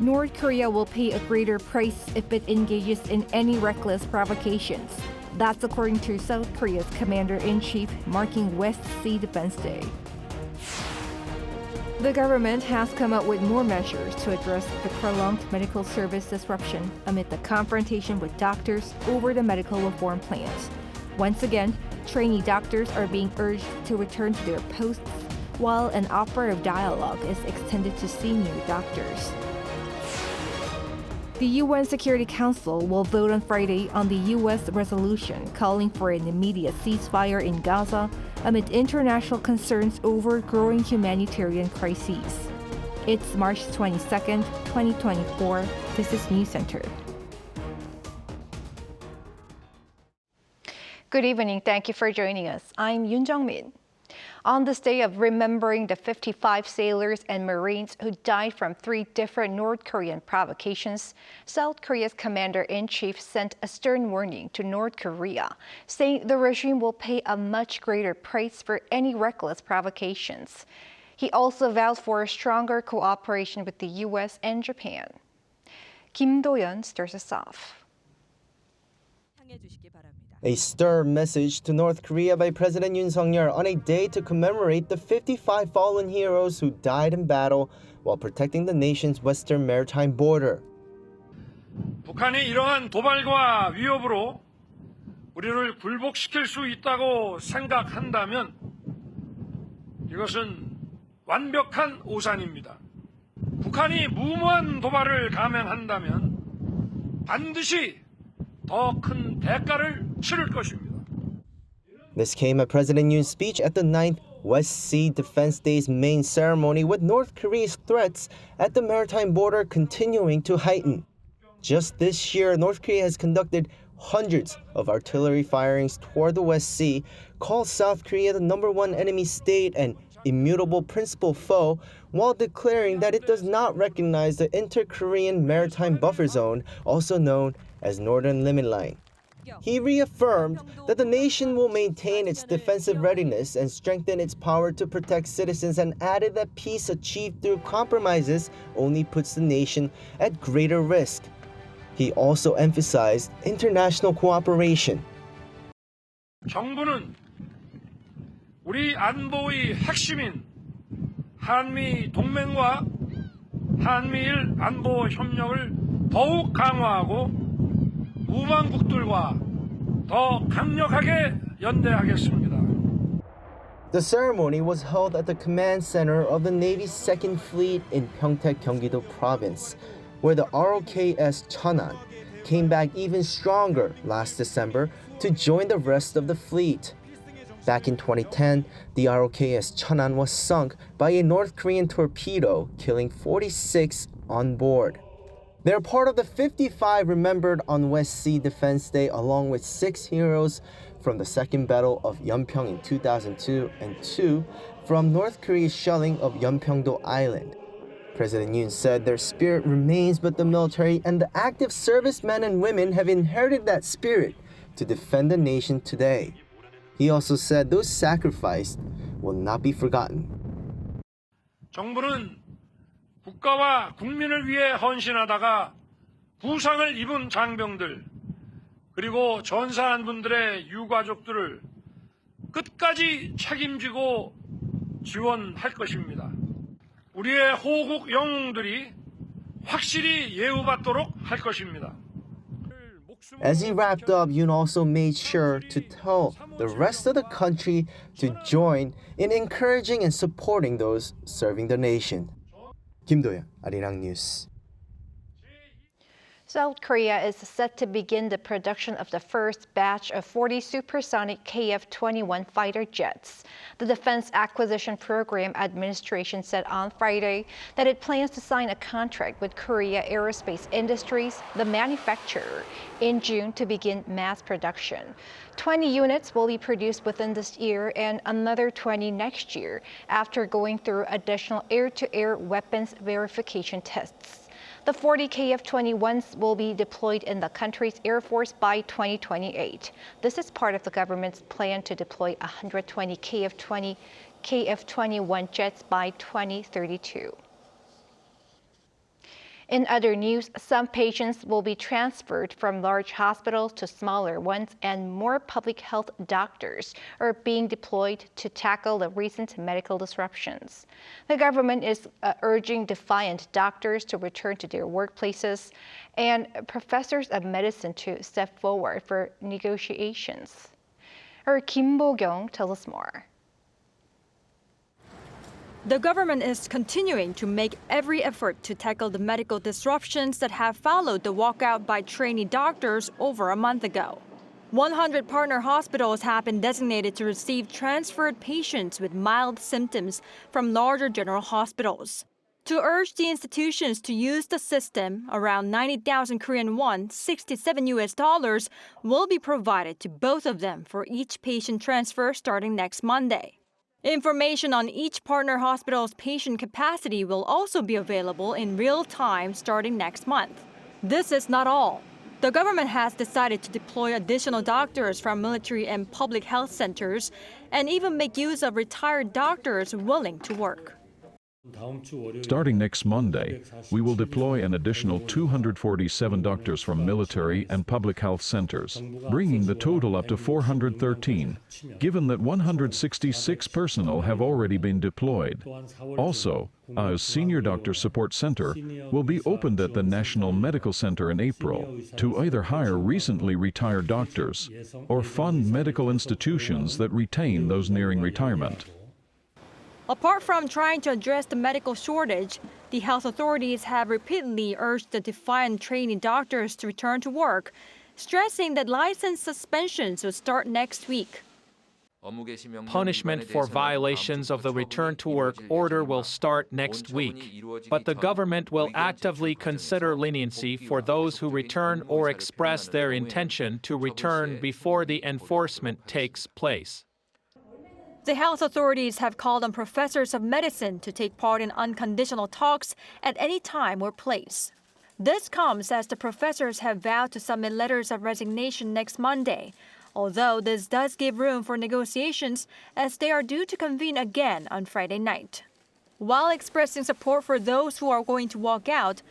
North Korea will pay a greater price if it engages in any reckless provocations. That's according to South Korea's commander-in-chief, marking West Sea Defense Day. The government has come up with more measures to address the prolonged medical service disruption amid the confrontation with doctors over the medical reform plans. Once again, trainee doctors are being urged to return to their posts, while an offer of dialogue is extended to senior doctors. The UN Security Council will vote on Friday on the U.S. resolution calling for an immediate ceasefire in Gaza amid international concerns over growing humanitarian crises. It's March 22nd, 2024. This is Newscenter. Good evening. Thank you for joining us. I'm Yoon, JongMin. On this day of remembering the 55 sailors and Marines who died from 3 different North Korean provocations, South Korea's commander-in-chief sent a stern warning to North Korea, saying the regime will pay a much greater price for any reckless provocations. He also vowed for a stronger cooperation with the U.S. and Japan. Kim Hye-soon starts us off. A stern message to North Korea by President Yoon on a day to commemorate the 55 fallen heroes who died in battle while protecting the nation's western maritime border. 북한이 이러한 도발과 위협으로 우리를 굴복시킬 수 있다고 생각한다면 이것은 완벽한 오산입니다. 북한이 무모한 도발을 감행한다면 반드시 더 큰 대가를 치를 것입니다. This came at President Yoon's speech at the 9th West Sea Defense Day's main ceremony, with North Korea's threats at the maritime border continuing to heighten. Just this year, North Korea has conducted hundreds of artillery firings toward the West Sea, called South Korea the #1 enemy state and immutable principal foe, while declaring that it does not recognize the Inter-Korean Maritime Buffer Zone, also known as Northern Limit Line. He reaffirmed that the nation will maintain its defensive readiness and strengthen its power to protect citizens, and added that peace achieved through compromises only puts the nation at greater risk. He also emphasized international cooperation. 정부는 우리 안보의 핵심인 한미 동맹과 한미일 안보 협력을 더욱 강화하고 우방국들과 더 강력하게 연대하겠습니다. The ceremony was held at the command center of the Navy's 2nd Fleet in Pyeongtaek, Gyeonggi-do Province, where the ROKS Cheonan came back even stronger last December to join the rest of the fleet. Back in 2010, the ROKS Cheonan was sunk by a North Korean torpedo, killing 46 on board. They're part of the 55 remembered on West Sea Defense Day, along with 6 heroes from the Second Battle of Yeonpyeong in 2002 and 2 from North Korea's shelling of Yeonpyeong-do Island. President Yoon said their spirit remains with the military, and the active servicemen and women have inherited that spirit to defend the nation today. He also said those sacrificed will not be forgotten. 정부는 국가와 국민을 위해 헌신하다가 부상을 입은 장병들 그리고 전사한 분들의 유가족들을 끝까지 책임지고 지원할 것입니다. 우리의 호국 영웅들이 확실히 예우받도록 할 것입니다. As he wrapped up, Yoon also made sure to tell the rest of the country to join in encouraging and supporting those serving the nation. Kim Hye-soon, Arirang News. South Korea is set to begin the production of the first batch of 40 supersonic Kf-21 fighter jets. The Defense Acquisition Program Administration said on Friday that it plans to sign a contract with Korea Aerospace Industries, the manufacturer, in June to begin mass production. 20 units will be produced within this year and another 20 next year, after going through additional air-to-air weapons verification tests. The 40 Kf-21s will be deployed in the country's Air Force by 2028. This is part of the government's plan to deploy 120 Kf-21 jets by 2032. In other news, some patients will be transferred from large hospitals to smaller ones, and more public health doctors are being deployed to tackle the recent medical disruptions. The government is urging defiant doctors to return to their workplaces and professors of medicine to step forward for negotiations. Our Kim Bo-kyung tells us more. The government is continuing to make every effort to tackle the medical disruptions that have followed the walkout by trainee doctors over a month ago. 100 partner hospitals have been designated to receive transferred patients with mild symptoms from larger general hospitals. To urge the institutions to use the system, around 90,000 Korean won, $67 will be provided to both of them for each patient transfer starting next Monday. Information on each partner hospital's patient capacity will also be available in real time starting next month. This is not all. The government has decided to deploy additional doctors from military and public health centers and even make use of retired doctors willing to work. Starting next Monday, we will deploy an additional 247 doctors from military and public health centers, bringing the total up to 413, given that 166 personnel have already been deployed. Also, a senior doctor support center will be opened at the National Medical Center in April to either hire recently retired doctors or fund medical institutions that retain those nearing retirement. Apart from trying to address the medical shortage, the health authorities have repeatedly urged the defiant trainee doctors to return to work, stressing that license suspensions will start next week. Punishment for violations of the return to work order will start next week, but the government will actively consider leniency for those who return or express their intention to return before the enforcement takes place. The health authorities have called on professors of medicine to take part in unconditional talks at any time or place. This comes as the professors have vowed to submit letters of resignation next Monday, although this does give room for negotiations as they are due to convene again on Friday night. While expressing support for those who are going to walk out,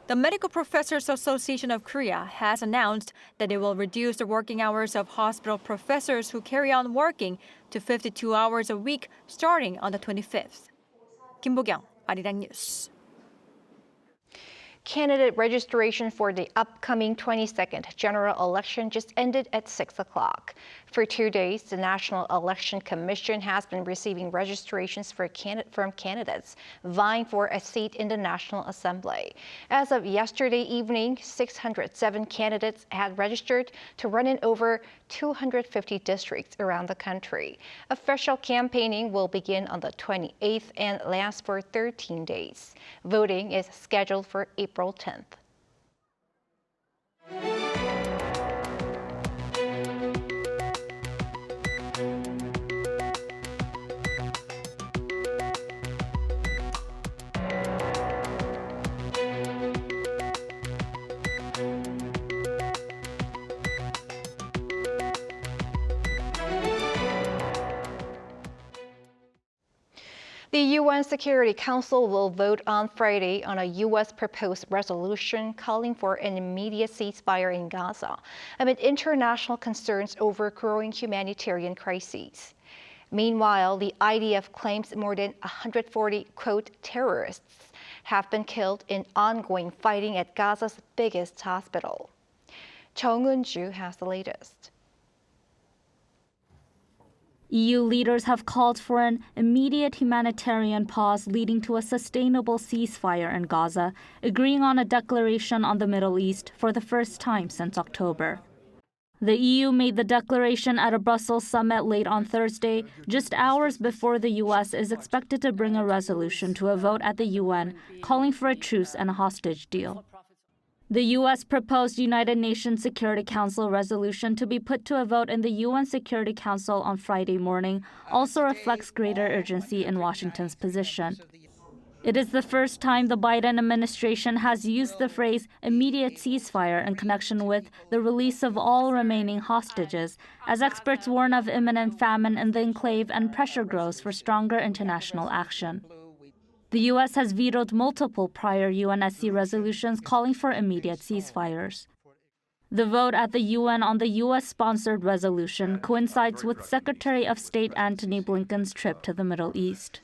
the Medical Professors Association of Korea has announced that it will reduce the working hours of hospital professors who carry on working to 52 hours a week starting on the 25th. Kim Bo-kyung, Arirang News. Candidate registration for the upcoming 22nd general election just ended at 6 o'clock. For 2 days, the National Election Commission has been receiving registrations from candidates vying for a seat in the National Assembly. As of yesterday evening, 607 candidates had registered to run in over 250 districts around the country. Official campaigning will begin on the 28th and last for 13 days. Voting is scheduled for April 10th. The UN Security Council will vote on Friday on a U.S. proposed resolution calling for an immediate ceasefire in Gaza amid international concerns over growing humanitarian crises. Meanwhile, the IDF claims more than 140, quote, terrorists have been killed in ongoing fighting at Gaza's biggest hospital. JongMin has the latest. EU leaders have called for an immediate humanitarian pause leading to a sustainable ceasefire in Gaza, agreeing on a declaration on the Middle East for the first time since October. The EU made the declaration at a Brussels summit late on Thursday, just hours before the US is expected to bring a resolution to a vote at the UN calling for a truce and a hostage deal. The U.S. proposed United Nations Security Council resolution to be put to a vote in the UN Security Council on Friday morning also reflects greater urgency in Washington's position. It is the first time the Biden administration has used the phrase immediate ceasefire in connection with the release of all remaining hostages, as experts warn of imminent famine in the enclave and pressure grows for stronger international action. The U.S. has vetoed multiple prior UNSC resolutions calling for immediate ceasefires. The vote at the UN on the U.S.-sponsored resolution coincides with Secretary of State Antony Blinken's trip to the Middle East.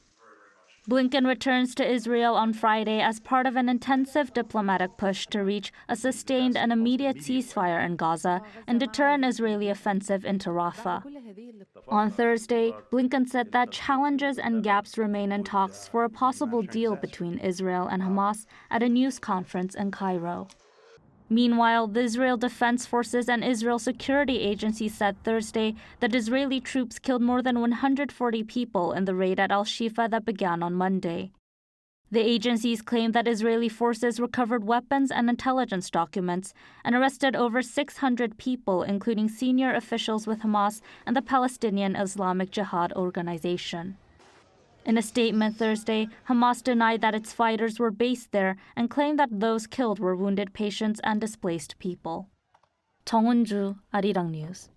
Blinken returns to Israel on Friday as part of an intensive diplomatic push to reach a sustained and immediate ceasefire in Gaza and deter an Israeli offensive into Rafah. On Thursday, Blinken said that challenges and gaps remain in talks for a possible deal between Israel and Hamas at a news conference in Cairo. Meanwhile, the Israel Defense Forces and Israel Security Agency said Thursday that Israeli troops killed more than 140 people in the raid at Al-Shifa that began on Monday. The agencies claimed that Israeli forces recovered weapons and intelligence documents and arrested over 600 people, including senior officials with Hamas and the Palestinian Islamic Jihad organization. In a statement Thursday, Hamas denied that its fighters were based there and claimed that those killed were wounded patients and displaced people. 정은주, Arirang News.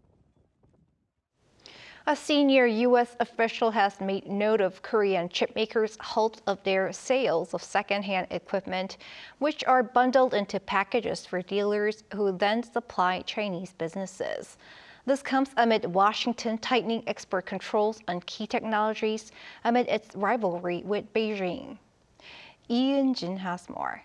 A senior U.S. official has made note of Korean chipmakers' halt of their sales of second-hand equipment, which are bundled into packages for dealers who then supply Chinese businesses. This comes amid Washington tightening export controls on key technologies amid its rivalry with Beijing. Yoon has more.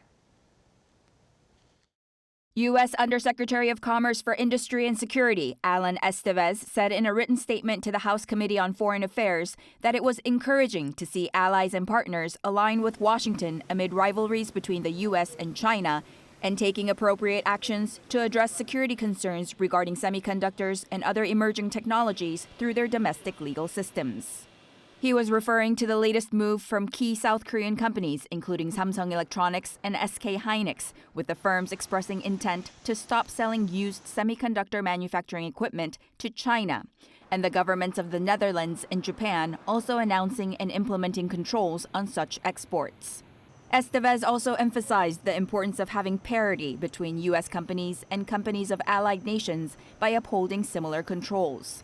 U.S. Undersecretary of Commerce for Industry and Security, Alan Estevez, said in a written statement to the House Committee on Foreign Affairs that it was encouraging to see allies and partners align with Washington amid rivalries between the U.S. and China and taking appropriate actions to address security concerns regarding semiconductors and other emerging technologies through their domestic legal systems. He was referring to the latest move from key South Korean companies, including Samsung Electronics and SK Hynix, with the firms expressing intent to stop selling used semiconductor manufacturing equipment to China, and the governments of the Netherlands and Japan also announcing and implementing controls on such exports. Estevez also emphasized the importance of having parity between U.S. companies and companies of allied nations by upholding similar controls.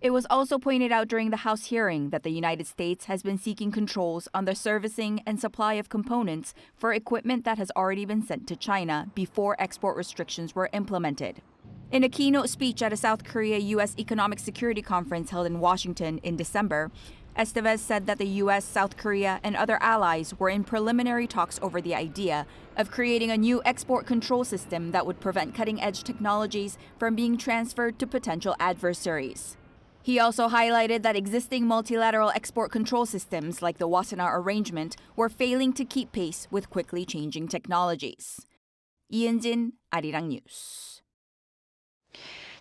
It was also pointed out during the House hearing that the United States has been seeking controls on the servicing and supply of components for equipment that has already been sent to China before export restrictions were implemented. In a keynote speech at a South Korea-U.S. Economic Security Conference held in Washington in December, Estevez said that the U.S., South Korea, and other allies were in preliminary talks over the idea of creating a new export control system that would prevent cutting-edge technologies from being transferred to potential adversaries. He also highlighted that existing multilateral export control systems like the Wassenaar Arrangement were failing to keep pace with quickly changing technologies. 이은진, Arirang News.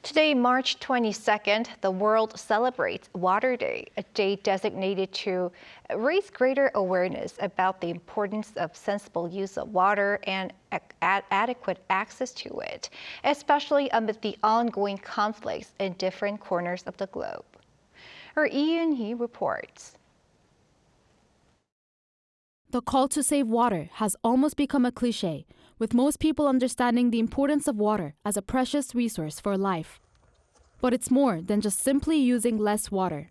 Today, March 22nd, the world celebrates Water Day, a day designated to raise greater awareness about the importance of sensible use of water and adequate access to it, especially amid the ongoing conflicts in different corners of the globe. Our Yoon Hee reports. The call to save water has almost become a cliché, with most people understanding the importance of water as a precious resource for life. But it's more than just simply using less water.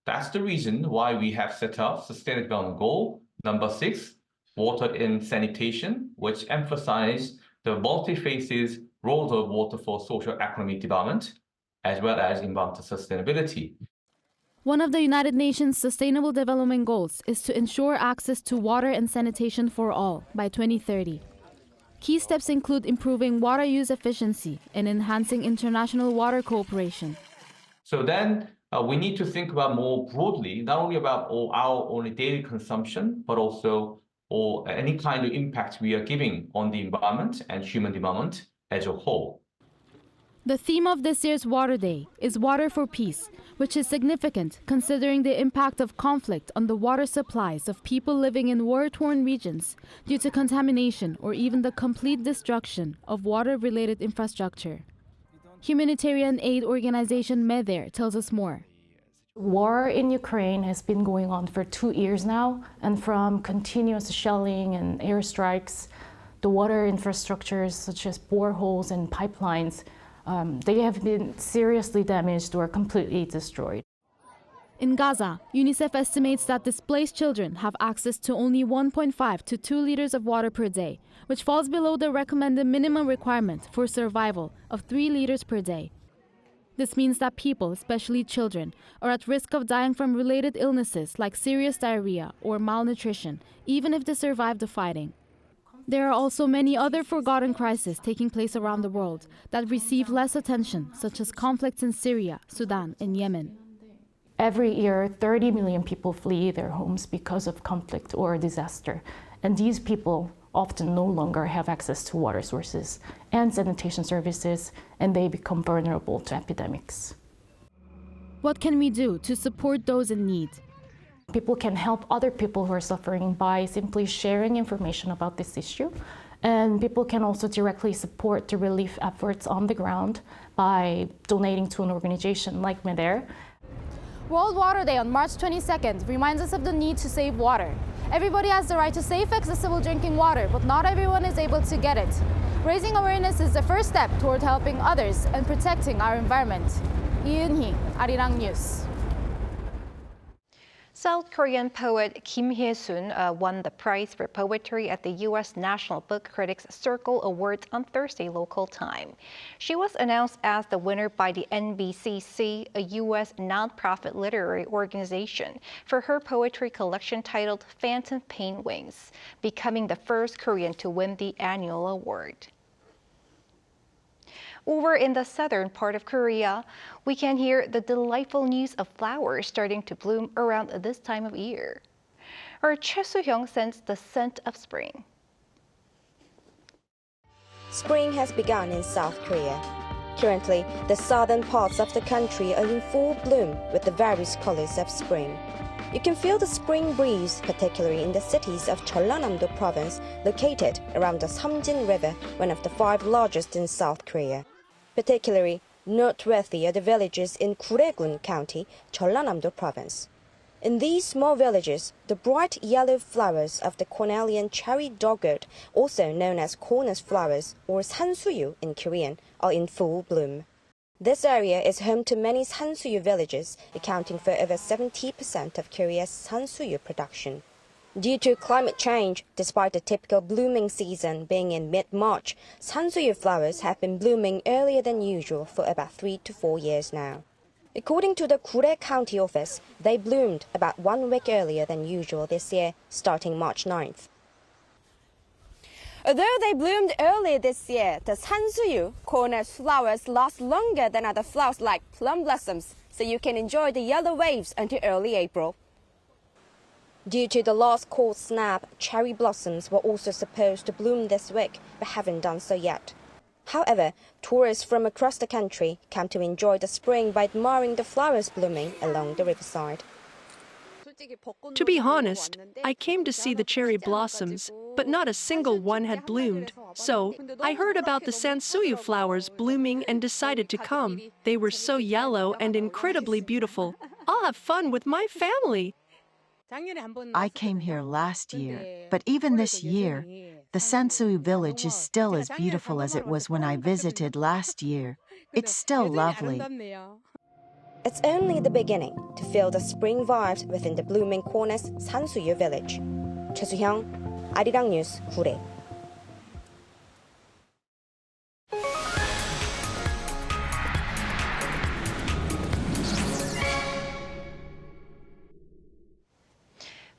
That's the reason why we have set up Sustainable Development Goal number 6, Water in Sanitation, which emphasizes the multi-phases role of water for social economic development, as well as environmental sustainability. One of the United Nations Sustainable Development Goals is to ensure access to water and sanitation for all by 2030. Key steps include improving water use efficiency and enhancing international water cooperation. So then we need to think about more broadly, not only about our own daily consumption, but also any kind of impact we are giving on the environment and human development as a whole. The theme of this year's Water Day is Water for Peace, which is significant considering the impact of conflict on the water supplies of people living in war-torn regions due to contamination or even the complete destruction of water-related infrastructure. Humanitarian aid organization MEDER tells us more. War in Ukraine has been going on for 2 years now, and from continuous shelling and airstrikes, the water infrastructures such as boreholes and pipelines, they have been seriously damaged or completely destroyed. In Gaza, UNICEF estimates that displaced children have access to only 1.5 to 2 liters of water per day, which falls below the recommended minimum requirement for survival of 3 liters per day. This means that people, especially children, are at risk of dying from related illnesses like serious diarrhea or malnutrition, even if they survive the fighting. There are also many other forgotten crises taking place around the world that receive less attention, such as conflicts in Syria, Sudan, and Yemen. Every year, 30 million people flee their homes because of conflict or disaster, and these people often no longer have access to water sources and sanitation services, and they become vulnerable to epidemics. What can we do to support those in need? People can help other people who are suffering by simply sharing information about this issue, and people can also directly support the relief efforts on the ground by donating to an organization like MEDER. World Water Day on March 22nd reminds us of the need to save water. Everybody has the right to safe, accessible drinking water, but not everyone is able to get it. Raising awareness is the first step toward helping others and protecting our environment. Yoon, Arirang News. South Korean poet Kim Hye-soon won the prize for poetry at the U.S. National Book Critics Circle Awards on Thursday local time. She was announced as the winner by the NBCC, a U.S. nonprofit literary organization, for her poetry collection titled Phantom Pain Wings, becoming the first Korean to win the annual award. Over in the southern part of Korea, we can hear the delightful news of flowers starting to bloom around this time of year. Our Choi Soo-hyung sends the scent of spring. Spring has begun in South Korea. Currently, the southern parts of the country are in full bloom with the various colors of spring. You can feel the spring breeze, particularly in the cities of Jeollanam-do province, located around the Samjin River, one of the 5 largest in South Korea. Particularly noteworthy are the villages in Gurye County, Jeollanam-do province. In these small villages, the bright yellow flowers of the cornelian cherry dogwood, also known as cornus flowers or sansuyu in Korean, are in full bloom. This area is home to many sansuyu villages, accounting for over 70% of Korea's sansuyu production. Due to climate change, despite the typical blooming season being in mid-March, sansuyu flowers have been blooming earlier than usual for about 3 to 4 years now. According to the Gurye County office, they bloomed about 1 week earlier than usual this year, starting March 9th. Although they bloomed early this year, the sansuyu, cornus flowers, last longer than other flowers like plum blossoms, so you can enjoy the yellow waves until early April. Due to the last cold snap, cherry blossoms were also supposed to bloom this week, but haven't done so yet. However, tourists from across the country come to enjoy the spring by admiring the flowers blooming along the riverside. To be honest, I came to see the cherry blossoms, but not a single one had bloomed. So, I heard about the sansuyu flowers blooming and decided to come. They were so yellow and incredibly beautiful. I'll have fun with my family. I came here last year, but even this year, the Sansuyu village is still as beautiful as it was when I visited last year. It's still lovely. It's only the beginning to feel the spring vibes within the blooming cornus sansuyu village. Choi Soo-hyung, Arirang News, Gurye.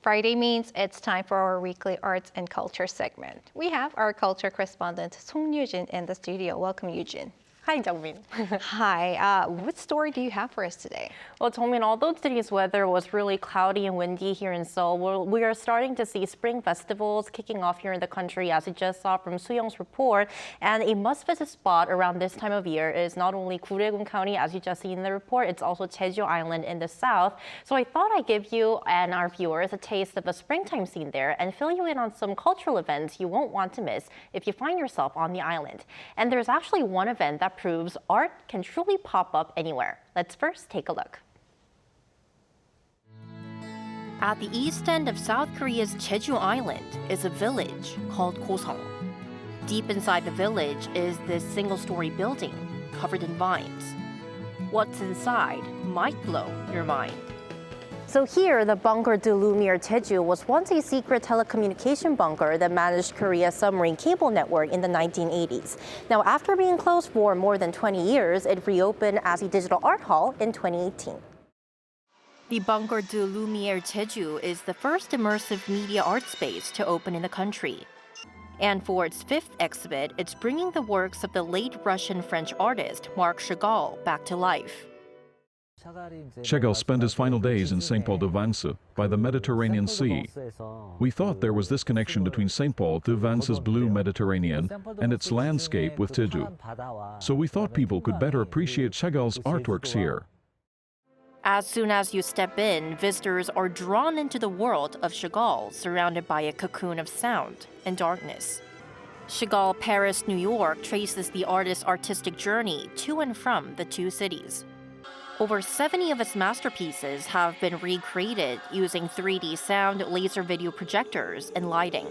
Friday means it's time for our weekly arts and culture segment. We have our culture correspondent Song Yoo-jin in the studio. Welcome, Yoo-jin. Hi, JongMin. Hi. What story do you have for us today? Well, JongMin, although today's weather was really cloudy and windy here in Seoul, we are starting to see spring festivals kicking off here in the country, as you just saw from Soo-young's report. And a must-visit spot around this time of year is not only Gurye County, as you just see in the report, it's also Jeju Island in the south. So I thought I'd give you and our viewers a taste of a springtime scene there and fill you in on some cultural events you won't want to miss if you find yourself on the island. And there's actually one event that proves art can truly pop up anywhere. Let's first take a look. At the east end of South Korea's Jeju Island is a village called Gosong. Deep inside the village is this single-story building covered in vines. What's inside might blow your mind. So here, the bunker de Lumiere Jeju was once a secret telecommunication bunker that managed Korea's submarine cable network in the 1980s. Now, after being closed for more than 20 years, it reopened as a digital art hall in 2018. The Bunker de Lumiere Jeju is the first immersive media art space to open in the country. And for its fifth exhibit, it's bringing the works of the late Russian-French artist Marc Chagall back to life. Chagall spent his final days in St. Paul de Vence by the Mediterranean Sea. We thought there was this connection between St. Paul de Vence's blue Mediterranean and its landscape with Jeju. So we thought people could better appreciate Chagall's artworks here. As soon as you step in, visitors are drawn into the world of Chagall, surrounded by a cocoon of sound and darkness. Chagall Paris, New York traces the artist's artistic journey to and from the two cities. Over 70 of his masterpieces have been recreated using 3D sound, laser video projectors, and lighting.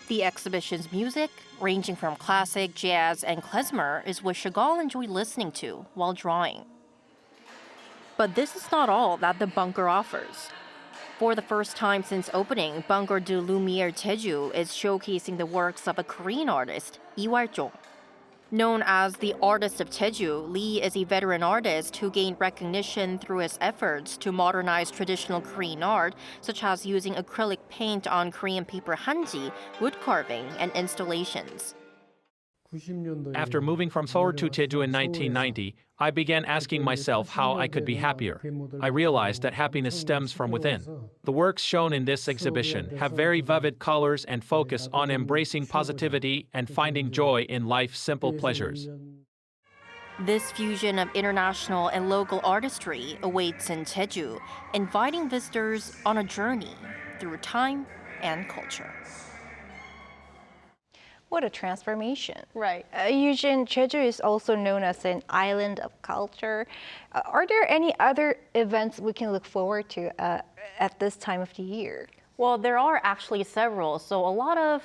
The exhibition's music, ranging from classic, jazz, and klezmer, is what Chagall enjoyed listening to while drawing. But this is not all that the bunker offers. For the first time since opening, Bunker de Lumiere Jeju is showcasing the works of a Korean artist, Lee Wal-jong. Known as the Artist of Jeju, Lee is a veteran artist who gained recognition through his efforts to modernize traditional Korean art, such as using acrylic paint on Korean paper hanji, wood carving, and installations. After moving from Seoul to Jeju in 1990, I began asking myself how I could be happier. I realized that happiness stems from within. The works shown in this exhibition have very vivid colors and focus on embracing positivity and finding joy in life's simple pleasures. This fusion of international and local artistry awaits in Jeju, inviting visitors on a journey through time and culture. What a transformation. Right. Eugene, Jeju is also known as an island of culture. Are there any other events we can look forward to at this time of the year? Well, there are actually several. So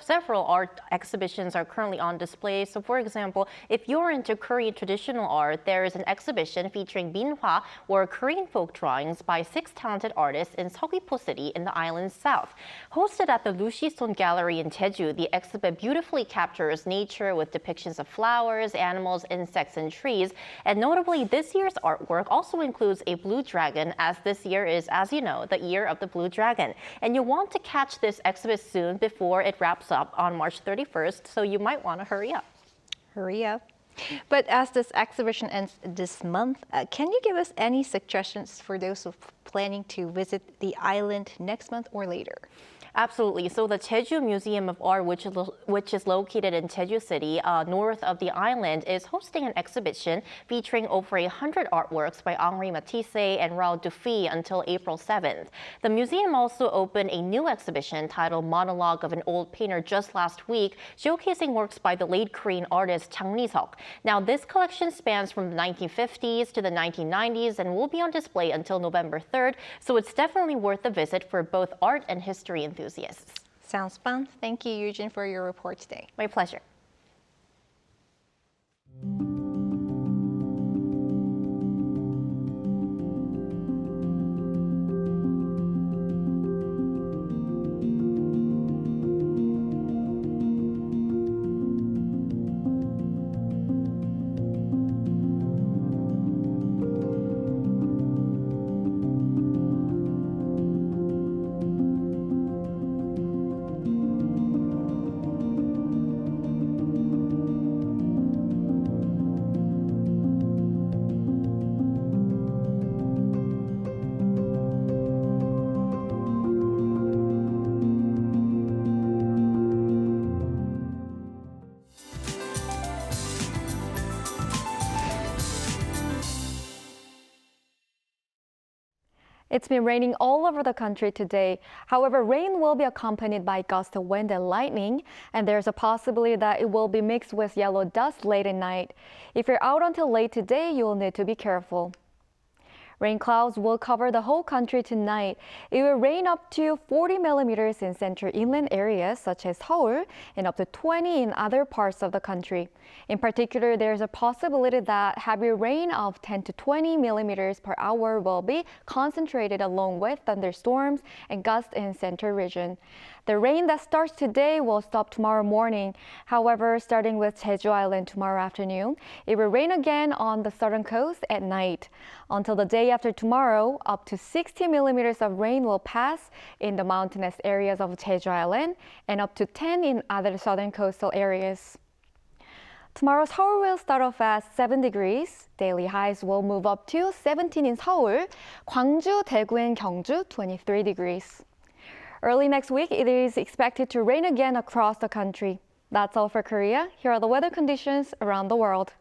several art exhibitions are currently on display. So for example, if you're into Korean traditional art, there is an exhibition featuring Minhwa, or Korean folk drawings by 6 talented artists in Seogwipo City in the island's south. Hosted at the Lushison Gallery in Jeju, the exhibit beautifully captures nature with depictions of flowers, animals, insects, and trees. And notably, this year's artwork also includes a blue dragon, as this year is, as you know, the year of the blue dragon. And you want to catch this exhibit soon before it wraps up on March 31st, so you might want to hurry up. Hurry up. But as this exhibition ends this month, can you give us any suggestions for those who are planning to visit the island next month or later? Absolutely. So the Jeju Museum of Art, which is located in Jeju City, north of the island, is hosting an exhibition featuring over 100 artworks by Henri Matisse and Raoul Dufy until April 7th. The museum also opened a new exhibition titled Monologue of an Old Painter just last week, showcasing works by the late Korean artist Chang Mi-seok. Now, this collection spans from the 1950s to the 1990s and will be on display until November 3rd, so it's definitely worth a visit for both art and history enthusiasts. Sounds fun. Thank you, Eugene, for your report today. My pleasure. It's been raining all over the country today. However, rain will be accompanied by gusts of wind and lightning, and there's a possibility that it will be mixed with yellow dust late at night. If you're out until late today, you'll need to be careful. Rain clouds will cover the whole country tonight. It will rain up to 40 millimeters in central inland areas such as Seoul and up to 20 in other parts of the country. In particular, there's a possibility that heavy rain of 10 to 20 millimeters per hour will be concentrated along with thunderstorms and gusts in central region. The rain that starts today will stop tomorrow morning. However, starting with Jeju Island tomorrow afternoon, it will rain again on the southern coast at night. Until the day after tomorrow, up to 60 millimeters of rain will pass in the mountainous areas of Jeju Island and up to 10 in other southern coastal areas. Tomorrow, Seoul will start off at 7 degrees. Daily highs will move up to 17 in Seoul. Gwangju, Daegu, and Gyeongju, 23 degrees. Early next week, it is expected to rain again across the country. That's all for Korea. Here are the weather conditions around the world.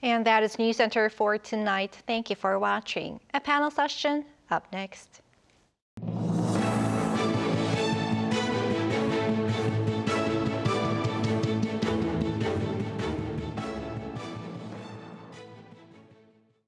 And that is Newscenter for tonight. Thank you for watching. A panel session up next.